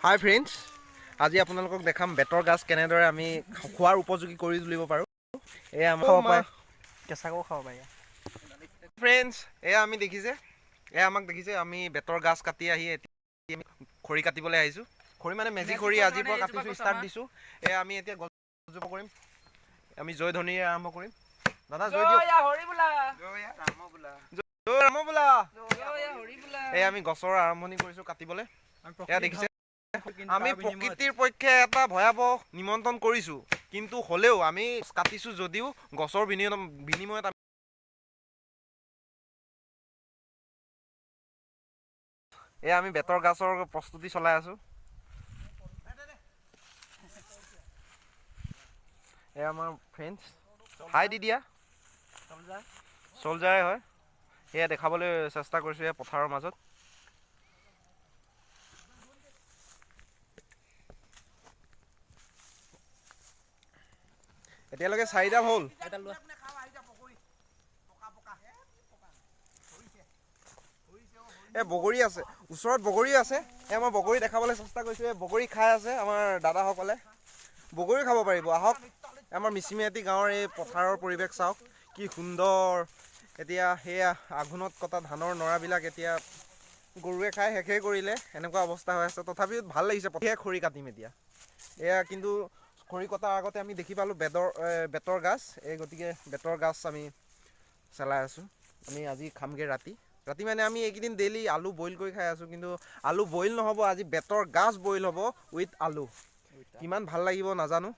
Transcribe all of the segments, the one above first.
হাই friends, আজি আপোনালোকক দেখাম বেতৰ গাছ কেনেদৰে আমি খোৱাৰ উপযোগী কৰি তুলিব পাৰোঁ। এয়া আমাৰ কেঁচাকৈও খাব পাৰি। ফ্ৰেণ্ডছ, এয়া আমি আমাক দেখিছে আমি বেতৰ গাছ কাটি আহি খৰি কাটিবলৈ আহিছোঁ। খৰি মানে মেজি খৰি আজিৰ পৰা কাটিছোঁ, ষ্টাৰ্ট দিছোঁ। এয়া আমি এতিয়া গছজোপা কৰিম, আমি জয় ধ্বনিৰে আৰম্ভ কৰিম। দাদা জয় দিয়ক। এয়া আমি গছৰ আৰম্ভণি কৰিছোঁ কাটিবলৈ। এয়া দেখিছে আমি প্ৰকৃতিৰ পক্ষে এটা ভয়াৱহ নিমন্ত্ৰণ কৰিছোঁ, কিন্তু হ'লেও আমি কাটিছোঁ যদিও গছৰ বিনিময়ত এয়া আমি বেতৰ গাছৰ প্ৰস্তুতি চলাই আছোঁ। এয়া আমাৰ ফ্ৰেণ্ডছ, হাই দি দিয়া চলজাৰে হয়। সেয়া দেখাবলৈ চেষ্টা কৰিছোঁ এয়া পথাৰৰ মাজত। এতিয়ালৈকে 4ডাল হ'ল। বগৰী আছে, ওচৰত বগৰী আছে। মই বগৰী দেখাবলৈ চেষ্টা কৰিছোঁ। বগৰী খাই আছে আমাৰ দাদাসকলে। বগৰী খাব পাৰিব, আহক। আমাৰ মিচিমিয়াটি গাঁৱৰ এই পথাৰৰ পৰিৱেশ চাওক, কি সুন্দৰ। এতিয়া সেয়া আঘোণত কটা ধানৰ নৰাবিলাক এতিয়া গৰুৱে খাই শেষেই কৰিলে, এনেকুৱা অৱস্থা হৈ আছে। তথাপিও ভাল লাগিছে, খৰি কাটিম এতিয়া। এয়া কিন্তু খৰি কটাৰ আগতে আমি দেখি পালোঁ বেতৰ গাছ। গতিকে বেতৰ গাছ আমি চলাই আছোঁ। আমি আজি খামগৈ ৰাতি মানে আমি এইকেইদিন ডেইলি আলু বইল কৰি খাই আছোঁ, কিন্তু আলু বইল নহ'ব, আজি বেতৰ গাছ বইল হ'ব উইথ আলু। কিমান ভাল লাগিব নাজানো,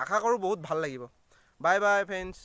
আশা কৰোঁ বহুত ভাল লাগিব। Bye bye friends.